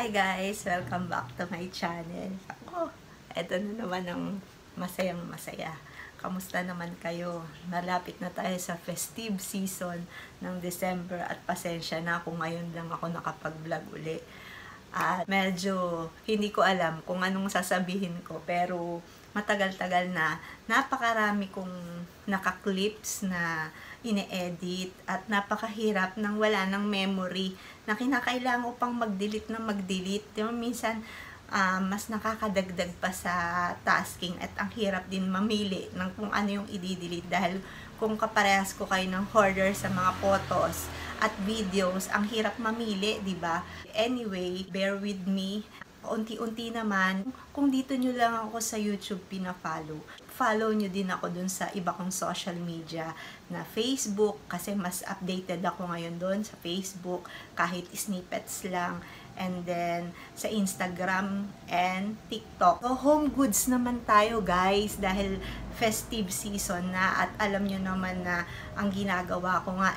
Hi guys! Welcome back to my channel. Eto na naman ang masayang masaya. Kamusta naman kayo? Malapit na tayo sa festive season ng December at pasensya na kung ngayon lang ako nakapag-vlog uli. At medyo hindi ko alam kung anong sasabihin ko, pero matagal-tagal na napakarami kong naka-clips na ine-edit at napakahirap nang wala ng memory na kinakailangan ko pang mag-delete na mag-delete. Minsan mas nakakadagdag pa sa tasking at ang hirap din mamili ng kung ano yung i-delete dahil kung kaparehas ko kayo ng hoarder sa mga photos at videos, ang hirap mamili, di ba? Anyway, bear with me. Unti-unti naman, kung dito nyo lang ako sa YouTube follow nyo din ako dun sa iba kong social media na Facebook, kasi mas updated ako ngayon dun sa Facebook, kahit snippets lang. And then, sa Instagram and TikTok. So, home goods naman tayo guys, dahil festive season na at alam nyo naman na ang ginagawa ko nga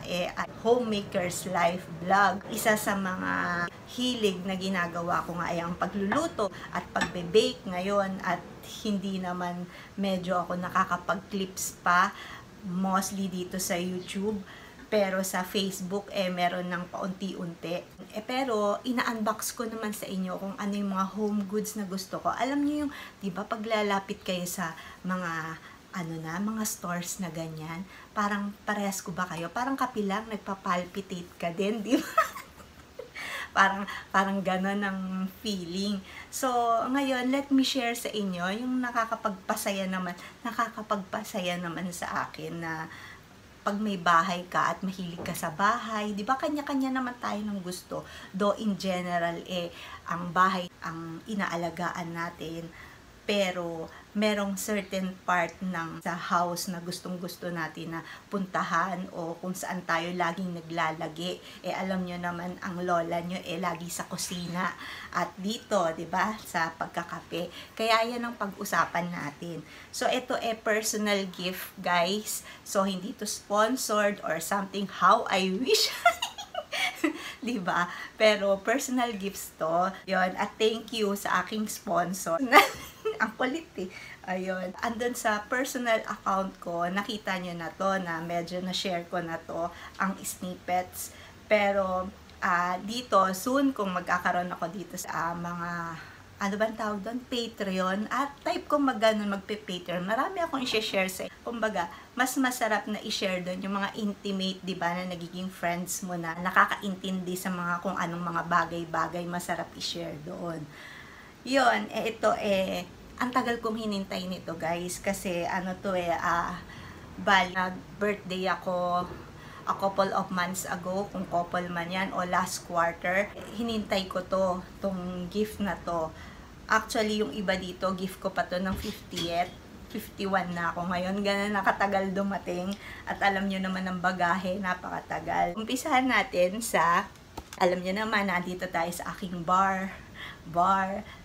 homemaker's life vlog. Isa sa mga hilig na ginagawa ko nga ay ang pagluluto at pagbe-bake ngayon at hindi naman medyo ako nakakapag-clips pa, mostly dito sa YouTube. Pero sa Facebook, meron ng paunti-unti. Pero, ina-unbox ko naman sa inyo kung ano yung mga home goods na gusto ko. Alam niyo yung, di ba, paglalapit kayo sa mga, mga stores na ganyan, parang parehas ko ba kayo? Parang kapilang, nagpapalpitate ka din, di ba? parang gano'n ang feeling. So, ngayon, let me share sa inyo yung nakakapagpasaya naman sa akin na pag may bahay ka at mahilig ka sa bahay, di ba kanya-kanya naman tayo ng gusto. Though in general, ang bahay ang inaalagaan natin. Pero merong certain part ng sa house na gustong-gusto natin na puntahan o kung saan tayo laging naglalagi. Alam nyo naman, ang lola nyo lagi sa kusina. At dito, di ba, sa pagkakape. Kaya yan ang pag-usapan natin. So, ito personal gift, guys. So, hindi to sponsored or something. How I wish. Diba? Pero personal gifts to. Yon, at thank you sa aking sponsor. Ang kulit Ayun. Andun sa personal account ko, nakita nyo na to na medyo na-share ko na to ang snippets. Pero dito, soon kung magkakaroon ako dito sa mga tawag doon? Patreon. At type kong magpe-Patreon. Marami akong i-share sa kumbaga, mas masarap na i-share doon yung mga intimate, di ba, na nagiging friends mo na nakakaintindi sa mga kung anong mga bagay-bagay, masarap i-share doon. Yun, ito ang tagal kong hinintay nito guys, kasi nag-birthday ako a couple of months ago, kung couple man yan, o last quarter. Hinintay ko tong gift na to. Actually, yung iba dito, gift ko pa to ng 50th. 51 na ako ngayon. Ganun nakatagal dumating. At alam nyo naman ang bagahe, napakatagal. Umpisahan natin sa, alam nyo naman, nandito tayo sa aking bar.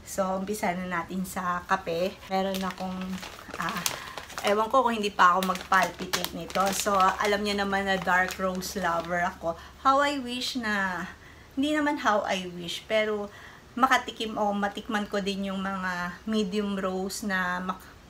So, umpisahan na natin sa kape. Meron akong, ewan ko kung hindi pa ako mag-palpitate nito. So, alam niyo naman na dark roast lover ako. How I wish na, hindi naman how I wish, pero matikman ko din yung mga medium roast na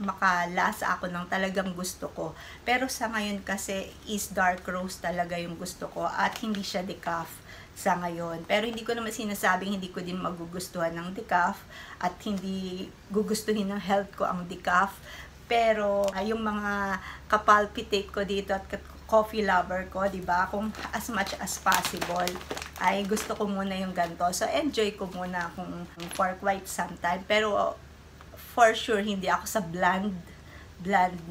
makalasa ako ng talagang gusto ko. Pero sa ngayon kasi is dark roast talaga yung gusto ko at hindi siya decaf sa ngayon. Pero hindi ko naman sinasabing hindi ko din magugustuhan ng decaf at hindi gugustuhin ng health ko ang decaf. Pero yung mga kapalpitate ko dito at coffee lover ko, di ba? Kung as much as possible, ay gusto ko muna yung ganito. So, enjoy ko muna kung for quite some time. Pero, for sure, hindi ako sa bland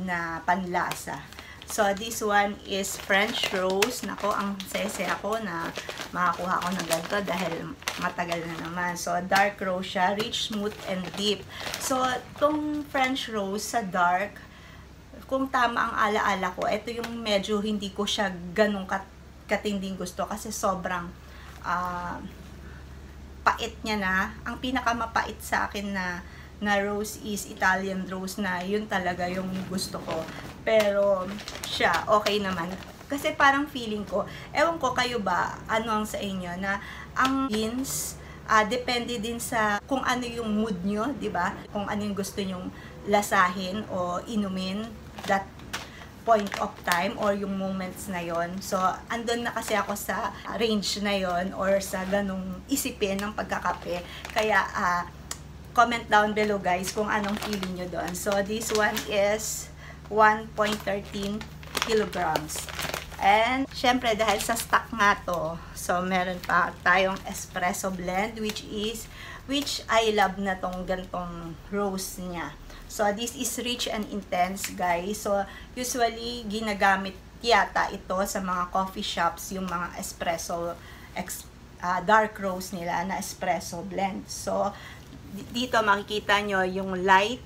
na panlasa. So, this one is French roast. Nako, ang saya-saya ko na makakuha ko ng ganito dahil matagal na naman. So, dark roast siya, rich, smooth, and deep. So, itong French roast sa dark, kung tama ang alaala ko, ito yung medyo hindi ko siya ganun katinding gusto kasi sobrang pait niya na. Ang pinakamapait sa akin na roast is Italian roast na yun talaga yung gusto ko. Pero siya, okay naman. Kasi parang feeling ko, ewan ko kayo ba, ano ang sa inyo, na ang beans depende din sa kung ano yung mood nyo, di ba? Kung ano yung gusto nyong lasahin o inumin that point of time or yung moments na yon. So, andun na kasi ako sa range na yon or sa ganung isipin ng pagkakape. Kaya, comment down below guys kung anong feeling nyo doon. So, this one is 1.13 kilograms. And, syempre, dahil sa stock nga to, so, meron pa tayong espresso blend, which I love na tong gantong roast niya. So, this is rich and intense, guys. So, usually, ginagamit yata ito sa mga coffee shops, yung mga espresso, dark roast nila na espresso blend. So, dito makikita nyo yung light,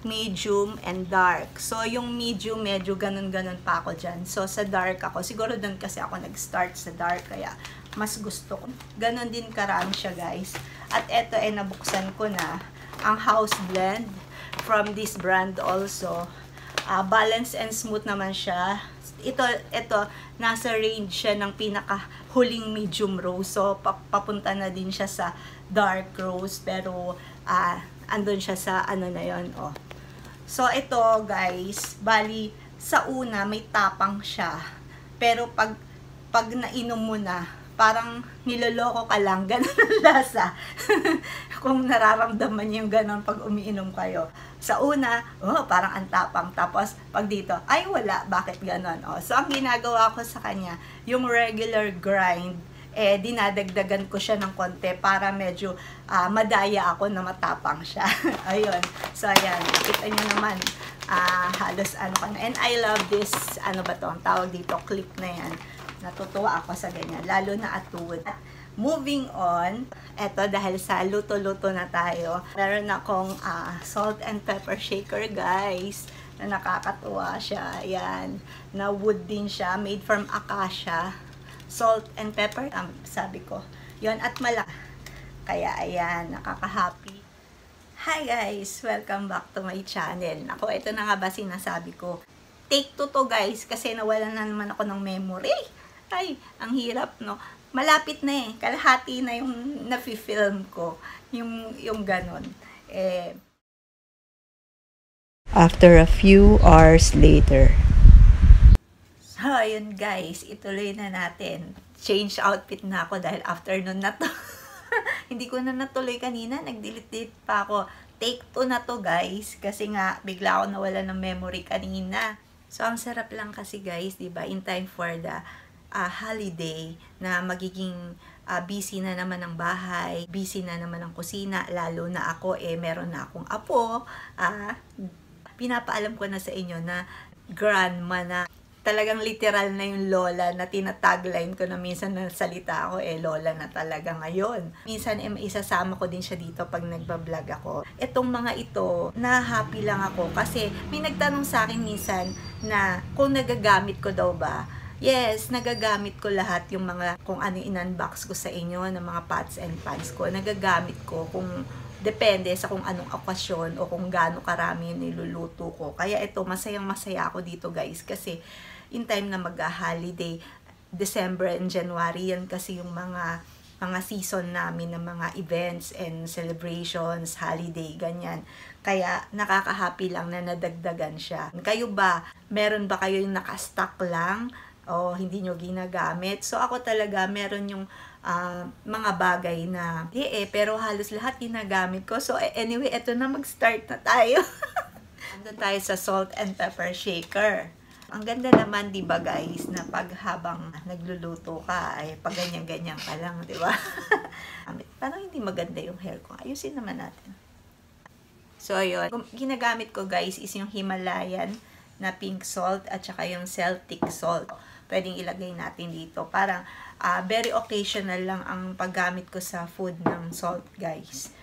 medium, and dark. So, yung medium, medyo ganun-ganun pa ako dyan. So, sa dark ako, siguro doon kasi ako nag-start sa dark, kaya mas gusto ko. Ganon din karami siya, guys. At eto ay nabuksan ko na ang house blend from this brand also. Balance and smooth naman siya. Ito, nasa range siya ng pinaka-huling medium roast. So, papunta na din siya sa dark roast. Pero, andun siya sa ano na yon. Oh. So, ito guys, bali, sa una may tapang siya. Pero pag nainom mo na, parang niloloko ka lang, ganun ang lasa. Kung nararamdaman yung ganun pag umiinom kayo. Sa una, parang ang tapang. Tapos, pag dito, ay wala, bakit ganun? Oh, so, ang ginagawa ko sa kanya, yung regular grind, dinadagdagan ko siya ng konti para medyo madaya ako na matapang siya. Ayun. So, ayan. Kita nyo naman, halos ano ka na. And I love this, ano ba to? Ang tawag dito, clip na yan. Natutuwa ako sa ganyan. Lalo na atud. Moving on, eto dahil sa luto-luto na tayo, meron akong salt and pepper shaker, guys. Na nakakatuwa siya. Ayan. Na wood din siya. Made from acacia. Salt and pepper, sabi ko. Yon at malaki. Kaya, ayan, nakaka-happy. Hi guys! Welcome back to my channel. Ako, ito na nga ba sinasabi ko. Take 2 to guys, kasi nawalan na naman ako ng memory. Ay, ang hirap, no? Malapit na kalahati na yung nafi-film ko. Yung ganon. After a few hours later. So, ayun guys, ituloy na natin. Change outfit na ako dahil afternoon na to. Hindi ko na natuloy kanina, nag-delete pa ako. Take 2 na to guys, kasi nga bigla ako nawala ng memory kanina. So, ang sarap lang kasi guys, diba, in time for the holiday na magiging busy na naman ang bahay, busy na naman ang kusina, lalo na ako, meron na akong apo. Pinapaalam ko na sa inyo na grandma na. Talagang literal na yung lola na tinatagline ko na minsan nagsalita ako, lola na talaga ngayon. Minsan, isasama ko din siya dito pag nagbablog ako. Itong mga ito, na-happy lang ako kasi may nagtanong sa akin minsan na kung nagagamit ko daw ba. Yes, nagagamit ko lahat yung mga, kung ano in-unbox ko sa inyo, ng mga pots and pans ko. Nagagamit ko kung depende sa kung anong okasyon o kung gaano karami yung niluluto ko. Kaya ito, masayang-masaya ako dito guys kasi in time na mag-holiday, December and January, yan kasi yung mga season namin ng mga events and celebrations, holiday, ganyan. Kaya nakaka-happy lang na nadagdagan siya. Kayo ba? Meron ba kayo yung nakastock lang o hindi nyo ginagamit? So ako talaga, meron yung mga bagay na pero halos lahat ginagamit ko. So anyway, eto na, mag-start na tayo. Andun tayo sa salt and pepper shaker. Ang ganda naman, di ba guys, na pag habang nagluluto ka, ay pag ganyan-ganyan ka lang, di ba? Parang hindi maganda yung hair ko. Ayusin naman natin. So, yun. Ginagamit ko guys is yung Himalayan na pink salt at saka yung Celtic salt. Pwedeng ilagay natin dito. Parang very occasional lang ang paggamit ko sa food ng salt, guys.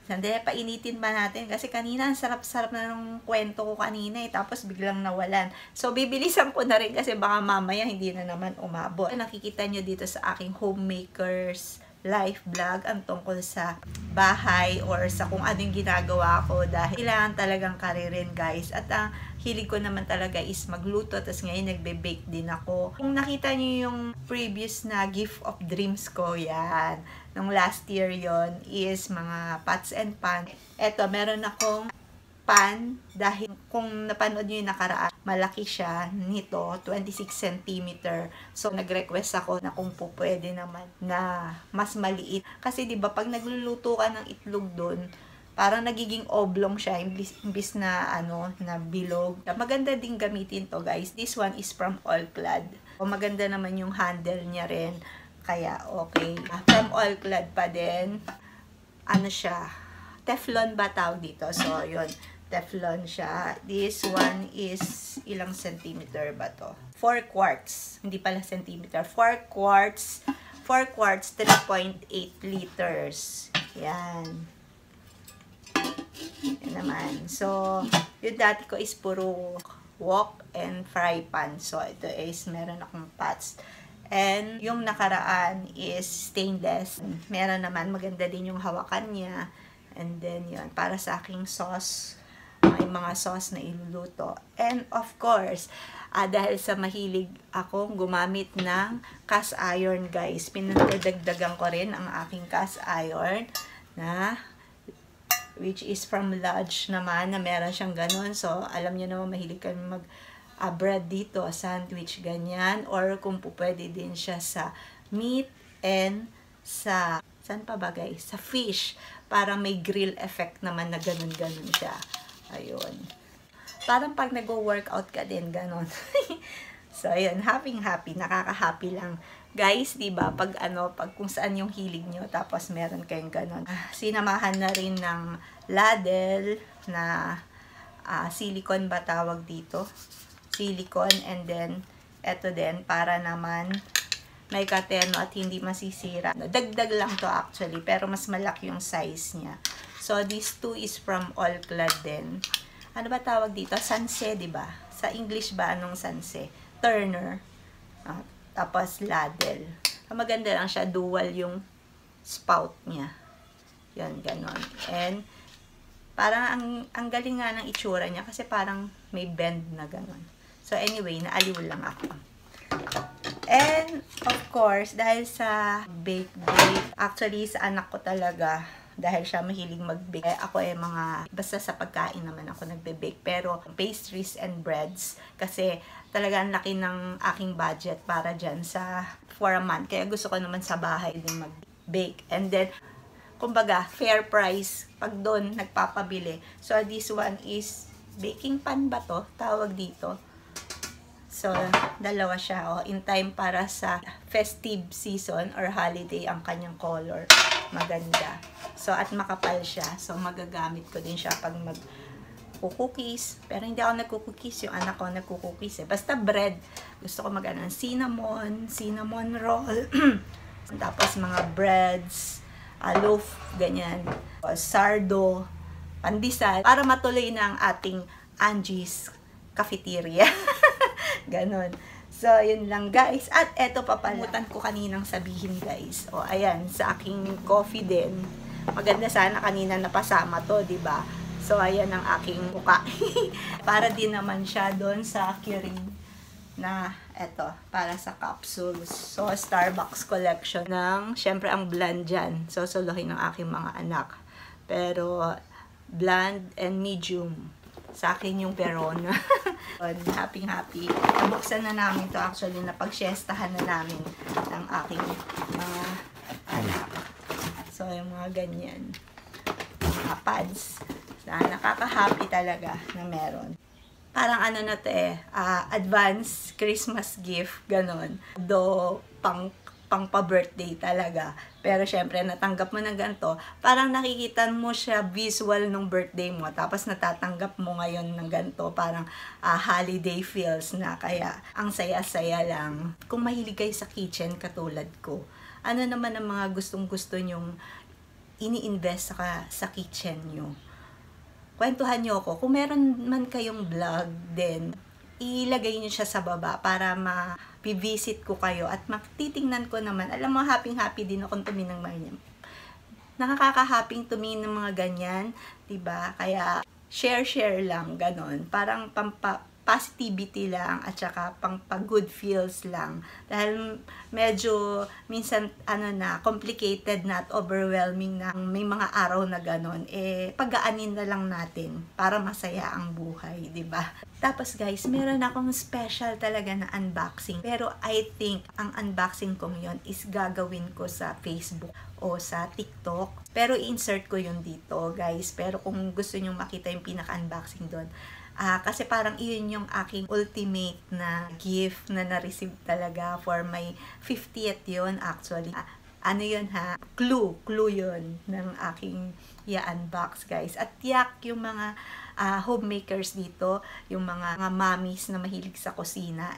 Sandali, painitin ba natin? Kasi kanina, ang sarap-sarap na ng kwento ko kanina tapos biglang nawalan. So, bibilisan ko na rin kasi baka mamaya hindi na naman umabot. Nakikita nyo dito sa aking homemaker's life vlog ang tungkol sa bahay or sa kung ano yung ginagawa ko dahil kailangan talagang karirin guys. At ang hilig ko naman talaga is magluto, tapos ngayon nagbe-bake din ako. Kung nakita niyo yung previous na gift of dreams ko, yan. Nung last year yon is mga pots and pan. Eto, meron akong pan dahil kung napanood nyo yung nakaraan, malaki siya nito, 26 cm. So, nag-request ako na kung po pwede naman na mas maliit. Kasi 'di ba pag nagluluto ka ng itlog doon, parang nagiging oblong siya imbis na na bilog. Maganda din gamitin to guys. This one is from All-Clad. O maganda naman yung handle niya rin. Kaya okay. From All-Clad pa din. Ano siya? Teflon ba tawag dito? So, yun. Teflon siya. This one is ilang centimeter ba to? 4 quarts. Hindi pala centimeter. 4 quarts. 4 quarts, 3.8 liters. Yan. Yan naman. So, yung dati ko is puro wok and fry pan. So, ito is meron akong pots. And yung nakaraan is stainless. Meron naman, maganda din yung hawakan niya. And then, yun, para sa aking sauce, may mga sauce na iluluto. And of course, dahil sa mahilig akong gumamit ng cast iron guys, pinagdagdagan ko rin ang aking cast iron na which is from Lodge naman, na meron siyang ganun. So, alam niyo naman, mahilig kami mag bread dito, sandwich, ganyan. Or kung po pwede din siya sa meat and sa, saan pa ba guys? Sa fish. Para may grill effect naman na ganun-ganun siya. Ayun. Parang pag nag-workout ka din, ganun. So, ayun. Happy. Nakaka-happy lang. Guys, diba? Pag pag kung saan yung hilig nyo, tapos meron kayong ganun. Sinamahan na rin ng ladle na silicone ba tawag dito? Silicone, and then eto din para naman may katerno at hindi masisira. Dagdag lang to actually, pero mas malaki yung size niya. So this two is from All-Clad din. Ano ba tawag dito? Sanse, di ba? Sa English ba anong sanse? Turner. Tapos ladle. Maganda lang siya, dual yung spout niya. Yan, ganon. And parang ang galing nga ng itsura niya kasi parang may bend na ganon. So anyway, naaliw lang ako. And of course, dahil sa bake, actually sa anak ko talaga, dahil siya mahilig mag-bake. Ako basta sa pagkain naman ako nagbe-bake. Pero pastries and breads, kasi talaga ang laki ng aking budget para dyan for a month. Kaya gusto ko naman sa bahay din mag-bake. And then, kumbaga, fair price pag doon nagpapabili. So, this one is baking pan ba to? Tawag dito. So, dalawa siya. In time para sa festive season or holiday ang kanyang color. Maganda. So, at makapal siya. So, magagamit ko din siya pag mag-cookies. Pero hindi ako nagko-cookies. Yung anak ko nagko-cookies. Basta bread. Gusto ko cinnamon roll. Tapos mga breads, loaf, ganyan. Sardo, pandesal. Para matuloy na ang ating Angie's Cafeteria. Ganon. So, yun lang guys. At eto pa pala. Mutan ko kaninang sabihin guys. O, ayan. Sa aking coffee din. Maganda sana kanina napasama to, diba? So, ayan ang aking muka. Para din naman siya doon sa Keurig na eto. Para sa capsules. So, Starbucks collection ng, syempre ang blend dyan. So, suluhin ng aking mga anak. Pero, blend and medium. Sa akin yung Verona. Happy. Nabuksan na namin to actually, napag-siestahan na namin ng aking mga anak. So, yung mga ganyan. Mga pads. Nakaka-happy talaga na meron. Parang na to advance Christmas gift, ganon. Pang pa-birthday talaga. Pero syempre, natanggap mo ng ganito, parang nakikita mo siya visual nung birthday mo, tapos natatanggap mo ngayon ng ganito, parang holiday feels na, kaya ang saya-saya lang. Kung mahilig kayo sa kitchen katulad ko, ano naman ang mga gustong-gusto nyong ini-invest sa kitchen nyo? Kwentuhan nyo ako. Kung meron man kayong vlog din, ilagay nyo siya sa baba para pivisit ko kayo at titingnan ko naman. Alam mo, happy din akong tumingin ng mga nakakaka-happy tumingin ng mga ganyan, 'di ba? Kaya share lang, ganon. Parang positivity lang at saka pag-good feels lang. Dahil medyo minsan complicated na at overwhelming na may mga araw na ganon. Pagaanin na lang natin para masaya ang buhay, 'di ba? Tapos guys, meron akong special talaga na unboxing. Pero I think ang unboxing kong yon is gagawin ko sa Facebook o sa TikTok. Pero i-insert ko yun dito guys. Pero kung gusto nyo makita yung pinaka-unboxing doon, kasi parang iyon yung aking ultimate na gift na na-receive talaga for my 50th yun actually. Ano yun ha? Clue yun ng aking i-unbox guys. At yak yung mga homemakers dito, yung mga mommies na mahilig sa kusina,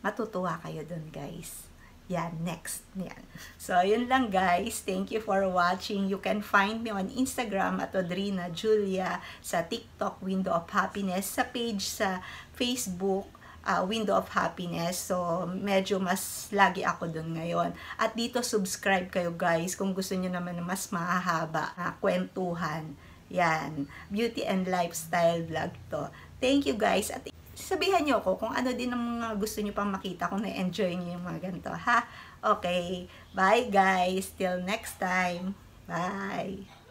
matutuwa kayo dun guys. Yan, next. Yan. So, yun lang guys. Thank you for watching. You can find me on Instagram at Audrina Julia, sa TikTok, Window of Happiness, sa page sa Facebook, Window of Happiness. So, medyo mas lagi ako dun ngayon. At dito, subscribe kayo guys kung gusto nyo naman na mas mahahaba na kwentuhan. Yan. Beauty and lifestyle vlog to. Thank you guys. At sabihan nyo ako kung ano din ang mga gusto nyo pang makita, kung na-enjoy nyo yung mga ganito, ha? Okay. Bye guys. Till next time. Bye.